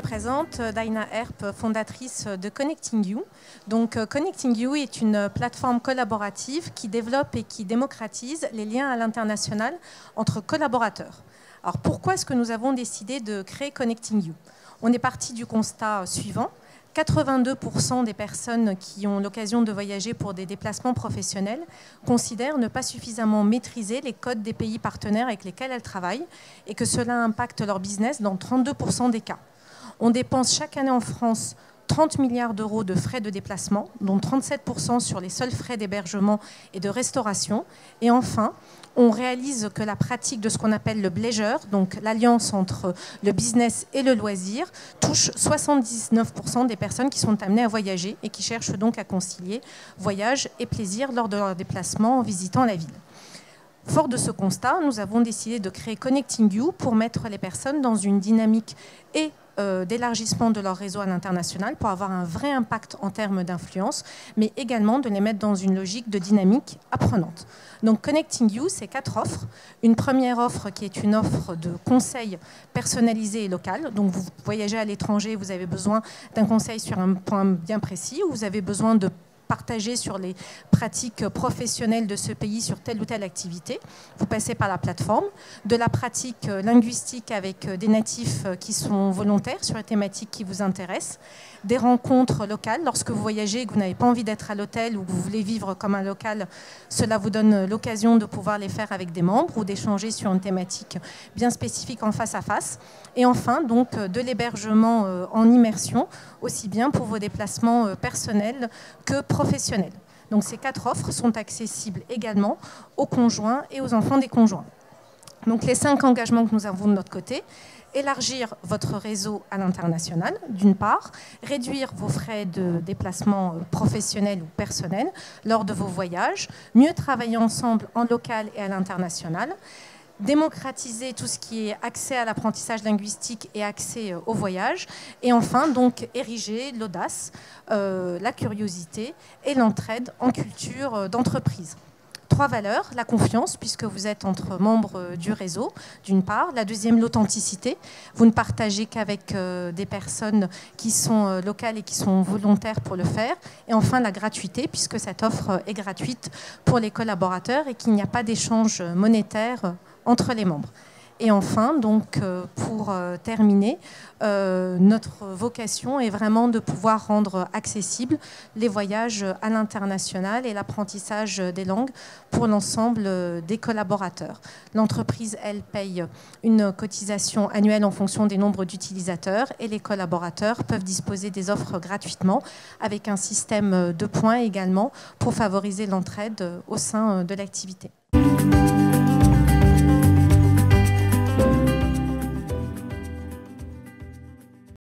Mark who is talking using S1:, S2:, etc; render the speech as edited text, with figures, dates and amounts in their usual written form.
S1: présente Daina Herp, fondatrice de Connecting You. Donc, Connecting You est une plateforme collaborative qui développe et qui démocratise les liens à l'international entre collaborateurs. Alors, pourquoi est-ce que nous avons décidé de créer Connecting You? On est parti du constat suivant. 82% des personnes qui ont l'occasion de voyager pour des déplacements professionnels considèrent ne pas suffisamment maîtriser les codes des pays partenaires avec lesquels elles travaillent et que cela impacte leur business dans 32% des cas. On dépense chaque année en France 30 milliards d'euros de frais de déplacement, dont 37% sur les seuls frais d'hébergement et de restauration. Et enfin, on réalise que la pratique de ce qu'on appelle le bleisure, donc l'alliance entre le business et le loisir, touche 79% des personnes qui sont amenées à voyager et qui cherchent donc à concilier voyage et plaisir lors de leur déplacement en visitant la ville. Fort de ce constat, nous avons décidé de créer Connecting You pour mettre les personnes dans une dynamique et d'élargissement de leur réseau à l'international pour avoir un vrai impact en termes d'influence, mais également de les mettre dans une logique de dynamique apprenante. Donc Connecting You, c'est 4 offres. Une première offre qui est une offre de conseil personnalisé et local. Donc vous voyagez à l'étranger, vous avez besoin d'un conseil sur un point bien précis, ou vous avez besoin de partager sur les pratiques professionnelles de ce pays sur telle ou telle activité. Vous passez par la plateforme, de la pratique linguistique avec des natifs qui sont volontaires sur les thématiques qui vous intéressent, des rencontres locales. Lorsque vous voyagez et que vous n'avez pas envie d'être à l'hôtel ou que vous voulez vivre comme un local, cela vous donne l'occasion de pouvoir les faire avec des membres ou d'échanger sur une thématique bien spécifique en face à face. Et enfin, donc, de l'hébergement en immersion, aussi bien pour vos déplacements personnels que professionnels. Donc ces 4 offres sont accessibles également aux conjoints et aux enfants des conjoints. Donc les 5 engagements que nous avons de notre côté: élargir votre réseau à l'international, d'une part, réduire vos frais de déplacement professionnel ou personnel lors de vos voyages, mieux travailler ensemble en local et à l'international, démocratiser tout ce qui est accès à l'apprentissage linguistique et accès au voyage, et enfin donc ériger l'audace, la curiosité et l'entraide en culture d'entreprise. 3 valeurs: la confiance, puisque vous êtes entre membres du réseau, d'une part. La deuxième, l'authenticité. Vous ne partagez qu'avec des personnes qui sont locales et qui sont volontaires pour le faire. Et enfin, la gratuité, puisque cette offre est gratuite pour les collaborateurs et qu'il n'y a pas d'échange monétaire entre les membres. Et enfin, donc, pour terminer, notre vocation est vraiment de pouvoir rendre accessibles les voyages à l'international et l'apprentissage des langues pour l'ensemble des collaborateurs. L'entreprise, elle, paye une cotisation annuelle en fonction des nombres d'utilisateurs et les collaborateurs peuvent disposer des offres gratuitement avec un système de points également pour favoriser l'entraide au sein de l'activité.